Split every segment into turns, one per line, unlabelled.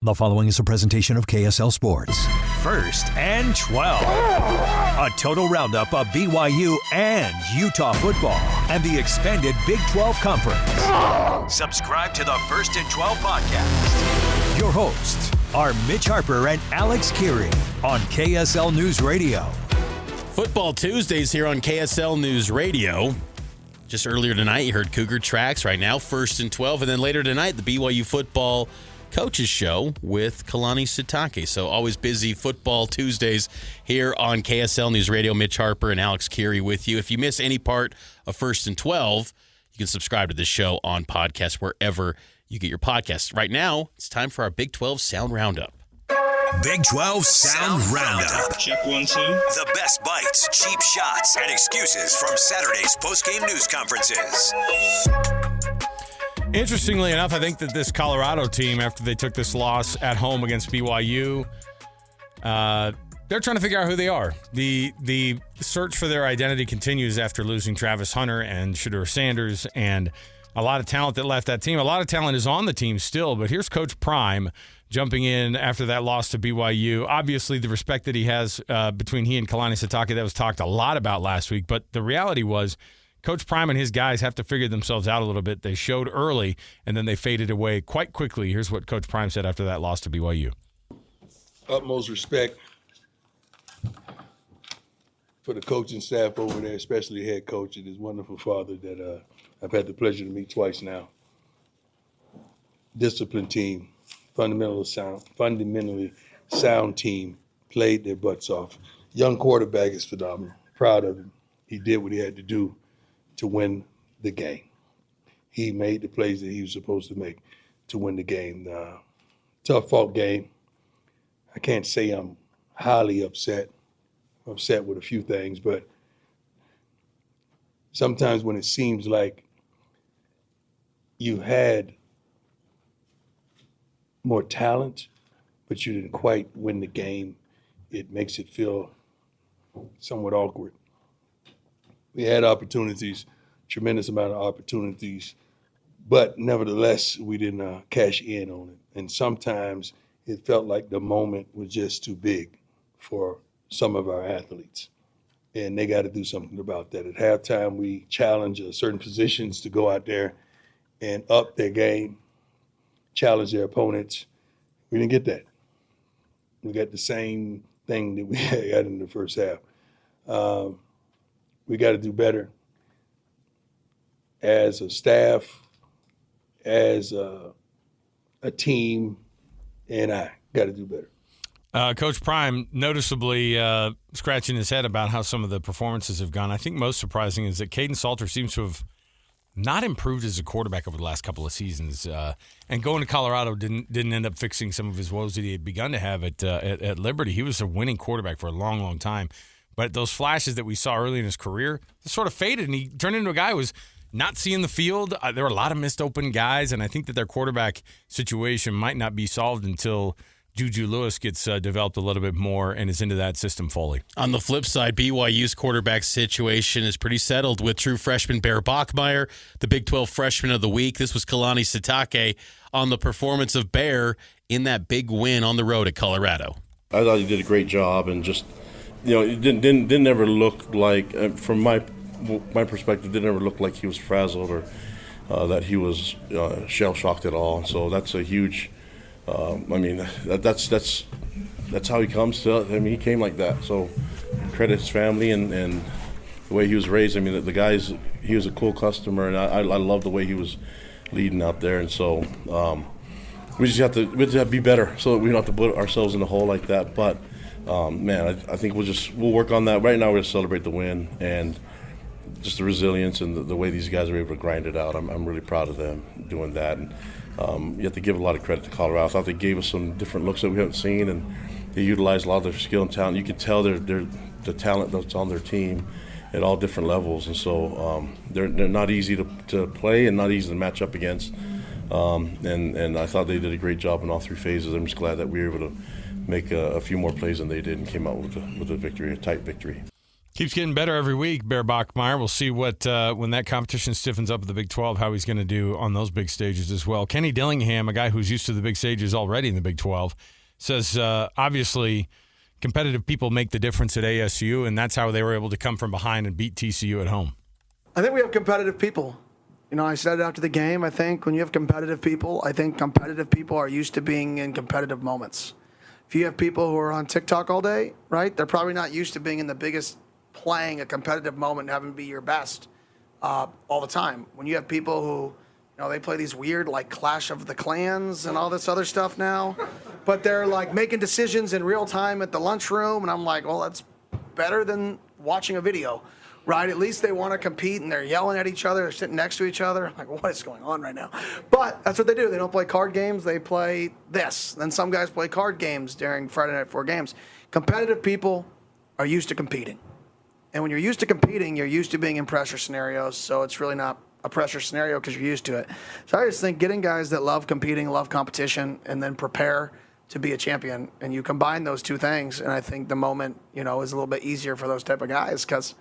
The following is a presentation of KSL Sports. First and 12. A total roundup of BYU and Utah football and the expanded Big 12 Conference. Subscribe to the First and 12 podcast. Your hosts are Mitch Harper and Alex Kirry on KSL News Radio.
Football Tuesdays here on KSL News Radio. Just earlier tonight, you heard Cougar Tracks. Right now, First and 12. And then later tonight, the BYU football coaches show with Kalani Sitake. So always busy Football Tuesdays here on KSL News Radio. Mitch Harper and Alex Kirry with you. If you miss any part of First and 12, you can subscribe to this show on podcast wherever you get your podcasts. Right now, it's time for our Big 12 Sound Roundup.
Big 12 Sound Roundup.
Check 1, 2.
The best bites, cheap shots, and excuses from Saturday's post-game news conferences.
Interestingly enough, I think that this Colorado team, after they took this loss at home against BYU, they're trying to figure out who they are. The search for their identity continues after losing Travis Hunter and Shedeur Sanders and a lot of talent that left that team. A lot of talent is on the team still, but here's Coach Prime jumping in after that loss to BYU. Obviously, the respect that he has between he and Kalani Sitake, that was talked a lot about last week, but the reality was Coach Prime and his guys have to figure themselves out a little bit. They showed early, and then they faded away quite quickly. Here's what Coach Prime said after that loss to BYU.
Utmost respect for the coaching staff over there, especially the head coach and his wonderful father that I've had the pleasure to meet twice now. Disciplined team, fundamentally sound team, played their butts off. Young quarterback is phenomenal. Proud of him. He did what he had to do to win the game. He made the plays that he was supposed to make to win the game. Tough fought game. I can't say I'm highly upset. I'm upset with a few things, but sometimes when it seems like you had more talent, but you didn't quite win the game, it makes it feel somewhat awkward. We had opportunities, tremendous amount of opportunities, but nevertheless, we didn't cash in on it. And sometimes it felt like the moment was just too big for some of our athletes. And they got to do something about that. At halftime, we challenge certain positions to go out there and up their game, challenge their opponents. We didn't get that. We got the same thing that we had in the first half. We got to do better as a staff, as a team, and I got to do better.
Coach Prime noticeably scratching his head about how some of the performances have gone. I think most surprising is that Caden Salter seems to have not improved as a quarterback over the last couple of seasons. And going to Colorado didn't end up fixing some of his woes that he had begun to have at Liberty. He was a winning quarterback for a long, long time. But those flashes that we saw early in his career sort of faded, and he turned into a guy who was not seeing the field. There were a lot of missed open guys, and I think that their quarterback situation might not be solved until Juju Lewis gets developed a little bit more and is into that system fully.
On the flip side, BYU's quarterback situation is pretty settled with true freshman Bear Bachmeier, the Big 12 Freshman of the Week. This was Kalani Sitake on the performance of Bear in that big win on the road at Colorado.
I thought he did a great job, and just, it didn't ever look like, from my perspective, didn't ever look like he was frazzled or that he was shell-shocked at all. So that's a huge. That's how he comes to. He came like that. So credit his family and the way he was raised. The guys. He was a cool customer, and I love the way he was leading out there. And so we just have to be better, so that we don't have to put ourselves in a hole like that. But I think we'll work on that. Right now, we're going to celebrate the win and just the resilience and the way these guys are able to grind it out. I'm really proud of them doing that. And you have to give a lot of credit to Colorado. I thought they gave us some different looks that we haven't seen, and they utilized a lot of their skill and talent. You could tell the talent that's on their team at all different levels, and so they're not easy to play and not easy to match up against. And I thought they did a great job in all three phases. I'm just glad that we were able to make a few more plays than they did and came out with a victory, a tight victory.
Keeps getting better every week, Bear Bachmeyer. We'll see what when that competition stiffens up at the Big 12, how he's going to do on those big stages as well. Kenny Dillingham, a guy who's used to the big stages already in the Big 12, says obviously competitive people make the difference at ASU, and that's how they were able to come from behind and beat TCU at home.
I think we have competitive people. I said it after the game. I think when you have competitive people, competitive people are used to being in competitive moments. If you have people who are on TikTok all day, right, they're probably not used to being in the biggest playing a competitive moment and having to be your best all the time. When you have people who, they play these weird like Clash of the Clans and all this other stuff now, but they're like making decisions in real time at the lunchroom, and I'm like, well, that's better than watching a video, right? At least they want to compete, and they're yelling at each other, they're sitting next to each other. I'm like, what is going on right now? But that's what they do. They don't play card games, they play this. Then some guys play card games during Friday Night 4 games. Competitive people are used to competing. And when you're used to competing, you're used to being in pressure scenarios, so it's really not a pressure scenario because you're used to it. So I just think getting guys that love competing, love competition, and then prepare to be a champion, and you combine those two things, and I think the moment, is a little bit easier for those type of guys because,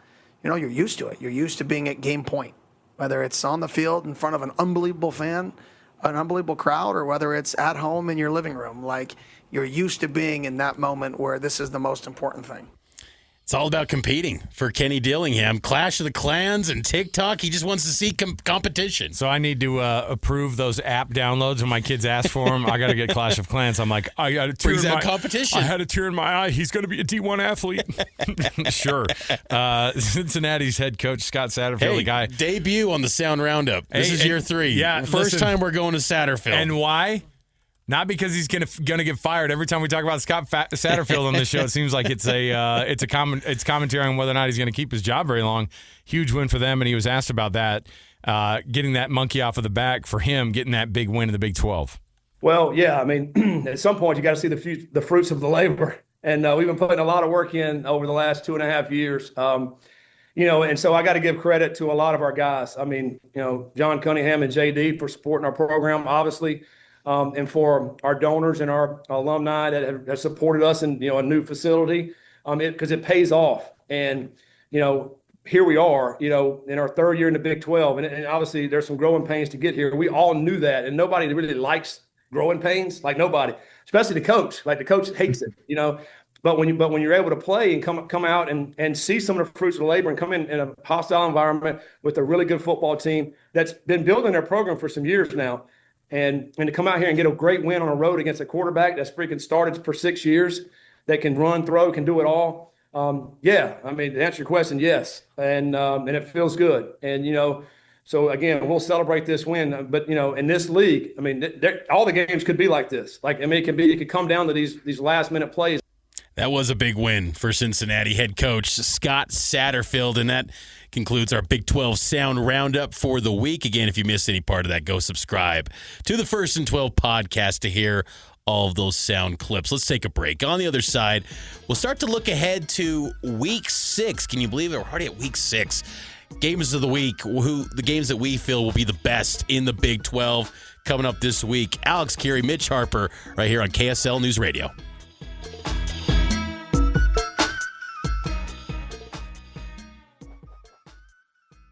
you're used to it. You're used to being at game point, whether it's on the field in front of an unbelievable fan, an unbelievable crowd, or whether it's at home in your living room. Like, you're used to being in that moment where this is the most important thing.
It's all about competing for Kenny Dillingham. Clash of the Clans and TikTok. He just wants to see competition.
So I need to approve those app downloads when my kids ask for them. I got to get Clash of Clans. I'm like, I got a tear in my
competition.
I had a tear in my eye. He's going to be a D1 athlete. Sure. Cincinnati's head coach Scott Satterfield, the guy
debut on the Sound Roundup. This is year 3. Yeah, first time we're going to Satterfield.
And why? Not because he's gonna get fired. Every time we talk about Scott Satterfield on this show, it seems like it's commentary on whether or not he's going to keep his job very long. Huge win for them, and he was asked about that, getting that monkey off of the back for him, getting that big win in the Big 12.
Well, yeah, I mean, at some point you got to see the fruits of the labor, and we've been putting a lot of work in over the last 2.5 years. And so I got to give credit to a lot of our guys. I mean, John Cunningham and JD for supporting our program, obviously. And for our donors and our alumni that have supported us in a new facility, because it pays off. And here we are, in our third year in the Big 12, and obviously there's some growing pains to get here. We all knew that, and nobody really likes growing pains, like nobody, especially the coach. Like the coach hates it, But when you're able to play and come out and see some of the fruits of the labor and come in a hostile environment with a really good football team that's been building their program for some years now. And to come out here and get a great win on the road against a quarterback that's freaking started for 6 years, that can run, throw, can do it all. To answer your question, yes. And it feels good. And, so again, we'll celebrate this win. But, in this league, all the games could be like this. It could come down to these last minute plays.
That was a big win for Cincinnati head coach Scott Satterfield, and that concludes our Big 12 Sound Roundup for the week. Again, if you missed any part of that, go subscribe to the First and 12 podcast to hear all of those sound clips. Let's take a break. On the other side, we'll start to look ahead to Week 6. Can you believe it? We're already at Week 6. Games of the week, the games that we feel will be the best in the Big 12 coming up this week. Alex Kirry, Mitch Harper, right here on KSL News Radio.